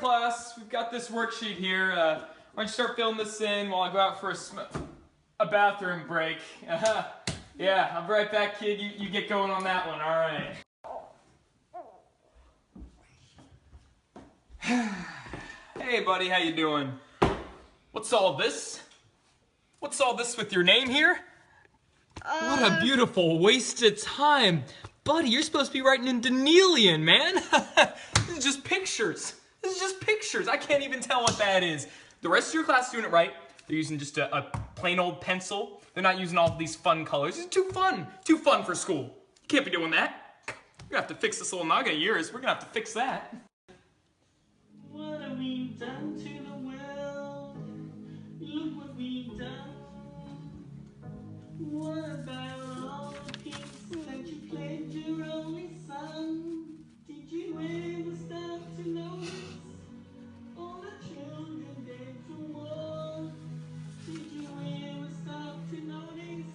class, we've got this worksheet here. Why don't you start filling this in while I go out for a bathroom break. Yeah, I'll be right back, kid. You get going on that one, all right. Hey, buddy, how you doing? What's all this? What's all this with your name here? What a beautiful waste of time. Buddy, you're supposed to be writing in Danielian, man. This is just pictures. This is just pictures. I can't even tell what that is. The rest of your class is doing it right. They're using just a plain old pencil. They're not using all of these fun colors. It's too fun. Too fun for school. You can't be doing that. We're gonna have to fix this little noggin of yours. We're gonna have to fix that. What have we done to the world? Look what we've done. What about all the kids that you played your only son? Did you ever start to notice all the children dead from war? Did you ever start to notice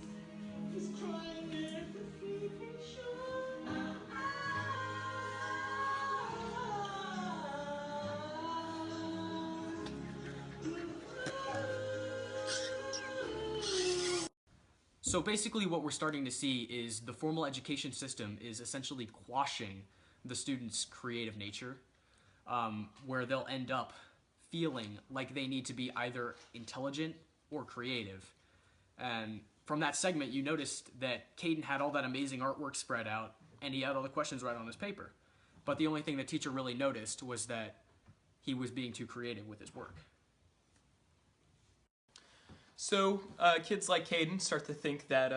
who's crying at the sleeping shore? So basically what we're starting to see is the formal education system is essentially quashing the students' creative nature, where they'll end up feeling like they need to be either intelligent or creative. And from that segment, you noticed that Caden had all that amazing artwork spread out, and he had all the questions right on his paper. But the only thing the teacher really noticed was that he was being too creative with his work. So kids like Caden start to think that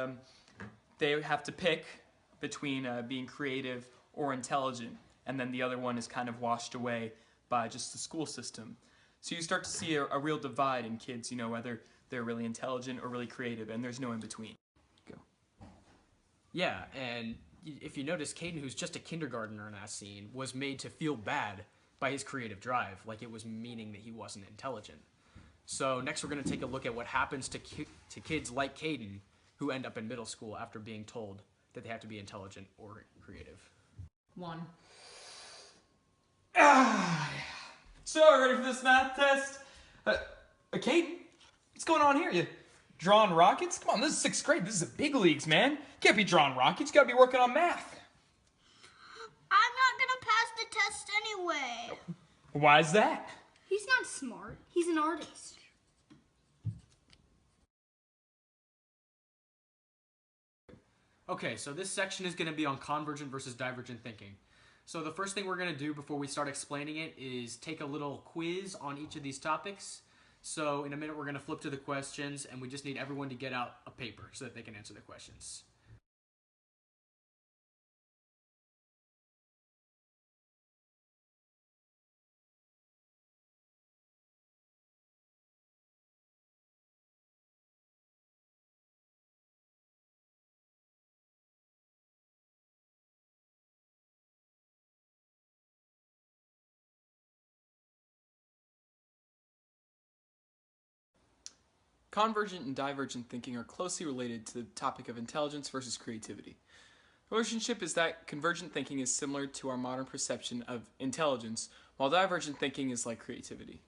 they have to pick between being creative or intelligent, and then the other one is kind of washed away by just the school system. So you start to see a real divide in kids, you know, whether they're really intelligent or really creative, and there's no in between. Go. Yeah, and if you notice, Caden, who's just a kindergartner in that scene, was made to feel bad by his creative drive, like it was meaning that he wasn't intelligent. So next we're going to take a look at what happens to kids like Caden who end up in middle school after being told that they have to be intelligent or creative. 1. So, ready for this math test? Caden, what's going on here? You drawing rockets? Come on, this is 6th grade. This is the big leagues, man. You can't be drawing rockets. You gotta be working on math. I'm not gonna pass the test anyway. Why is that? He's not smart. He's an artist. Okay, so this section is going to be on convergent versus divergent thinking. So the first thing we're going to do before we start explaining it is take a little quiz on each of these topics. So in a minute we're going to flip to the questions, and we just need everyone to get out a paper so that they can answer the questions. Convergent and divergent thinking are closely related to the topic of intelligence versus creativity. The relationship is that convergent thinking is similar to our modern perception of intelligence, while divergent thinking is like creativity.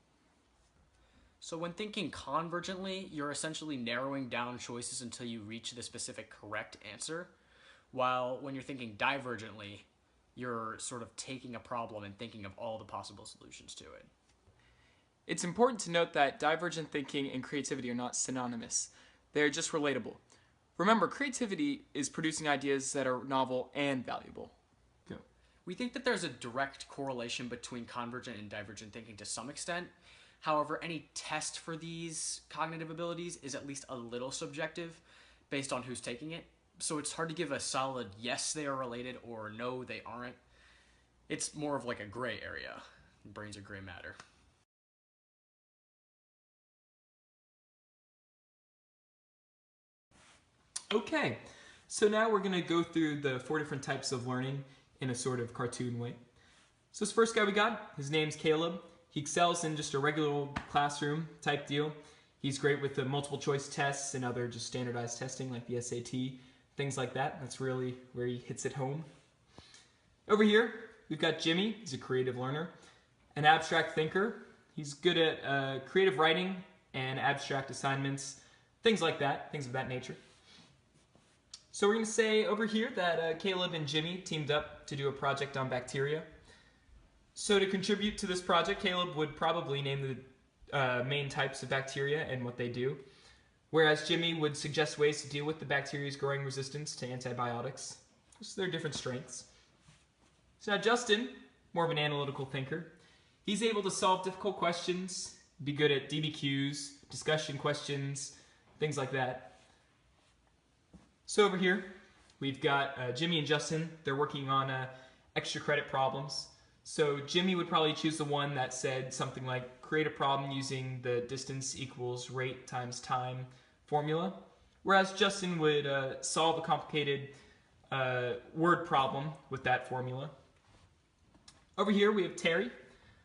So when thinking convergently, you're essentially narrowing down choices until you reach the specific correct answer, while when you're thinking divergently, you're sort of taking a problem and thinking of all the possible solutions to it. It's important to note that divergent thinking and creativity are not synonymous. They are just relatable. Remember, creativity is producing ideas that are novel and valuable. Go. We think that there's a direct correlation between convergent and divergent thinking to some extent. However, any test for these cognitive abilities is at least a little subjective based on who's taking it. So it's hard to give a solid yes, they are related, or no, they aren't. It's more of like a gray area. Brains are gray matter. Okay, so now we're going to go through the 4 different types of learning in a sort of cartoon way. So this first guy we got, his name's Caleb. He excels in just a regular old classroom type deal. He's great with the multiple choice tests and other just standardized testing like the SAT, things like that. That's really where he hits it home. Over here, we've got Jimmy. He's a creative learner. an abstract thinker. He's good at creative writing and abstract assignments, things like that, things of that nature. So we're going to say over here that Caleb and Jimmy teamed up to do a project on bacteria. So to contribute to this project, Caleb would probably name the main types of bacteria and what they do, whereas Jimmy would suggest ways to deal with the bacteria's growing resistance to antibiotics. So they're different strengths. So now Justin, more of an analytical thinker, he's able to solve difficult questions, be good at DBQs, discussion questions, things like that. So over here, we've got Jimmy and Justin. They're working on extra credit problems. So Jimmy would probably choose the one that said something like, create a problem using the distance equals rate times time formula. Whereas Justin would solve a complicated word problem with that formula. Over here we have Terry,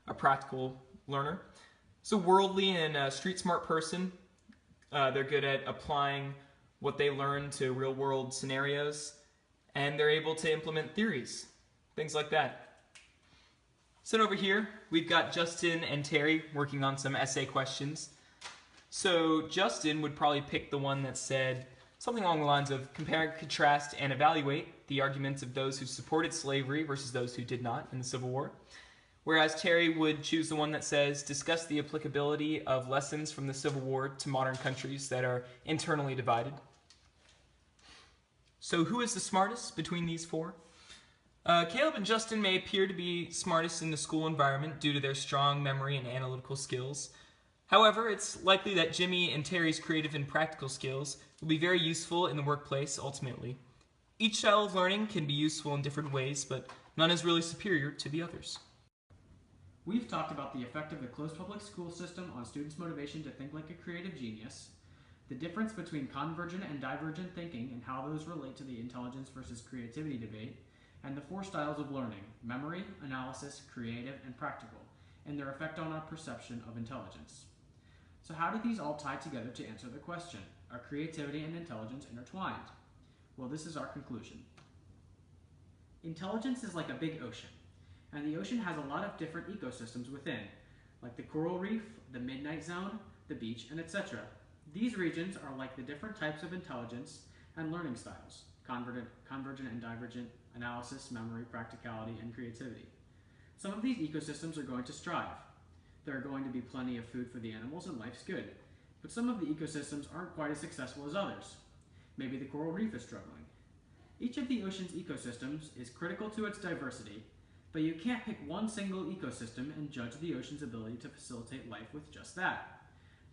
a practical learner. So worldly and street smart person. They're good at applying what they learn to real world scenarios, and they're able to implement theories, things like that. So over here, we've got Justin and Terry working on some essay questions. So Justin would probably pick the one that said something along the lines of compare, contrast, and evaluate the arguments of those who supported slavery versus those who did not in the Civil War. Whereas Terry would choose the one that says discuss the applicability of lessons from the Civil War to modern countries that are internally divided. So who is the smartest between these four? Caleb and Justin may appear to be smartest in the school environment due to their strong memory and analytical skills. However, it's likely that Jimmy and Terry's creative and practical skills will be very useful in the workplace ultimately. Each style of learning can be useful in different ways, but none is really superior to the others. We've talked about the effect of the closed public school system on students' motivation to think like a creative genius, the difference between convergent and divergent thinking and how those relate to the intelligence versus creativity debate, and the four styles of learning: memory, analysis, creative, and practical, and their effect on our perception of intelligence. So how do these all tie together to answer the question, are creativity and intelligence intertwined? Well, this is our conclusion. Intelligence is like a big ocean, and the ocean has a lot of different ecosystems within, like the coral reef, the midnight zone, the beach, and etc. These regions are like the different types of intelligence and learning styles: convergent and divergent, analysis, memory, practicality, and creativity. Some of these ecosystems are going to strive. There are going to be plenty of food for the animals and life's good. But some of the ecosystems aren't quite as successful as others. Maybe the coral reef is struggling. Each of the ocean's ecosystems is critical to its diversity, but you can't pick one single ecosystem and judge the ocean's ability to facilitate life with just that.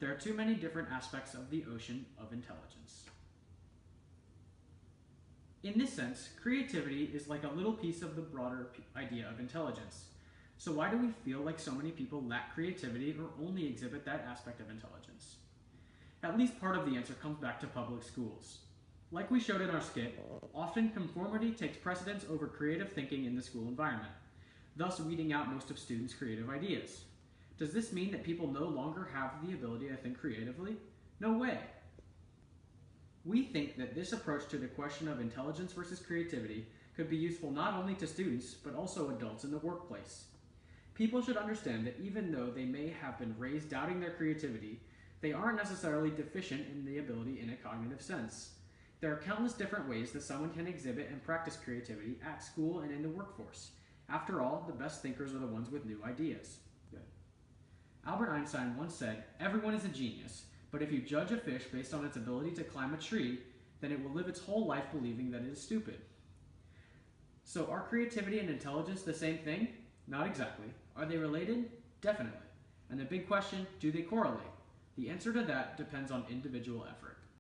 There are too many different aspects of the ocean of intelligence. In this sense, creativity is like a little piece of the broader idea of intelligence. So why do we feel like so many people lack creativity or only exhibit that aspect of intelligence? At least part of the answer comes back to public schools. Like we showed in our skit, often conformity takes precedence over creative thinking in the school environment, thus weeding out most of students' creative ideas. Does this mean that people no longer have the ability to think creatively? No way. We think that this approach to the question of intelligence versus creativity could be useful not only to students, but also adults in the workplace. People should understand that even though they may have been raised doubting their creativity, they aren't necessarily deficient in the ability in a cognitive sense. There are countless different ways that someone can exhibit and practice creativity at school and in the workforce. After all, the best thinkers are the ones with new ideas. Good. Albert Einstein once said, "Everyone is a genius, but if you judge a fish based on its ability to climb a tree, then it will live its whole life believing that it is stupid." So are creativity and intelligence the same thing? Not exactly. Are they related? Definitely. And the big question, do they correlate? The answer to that depends on individual effort.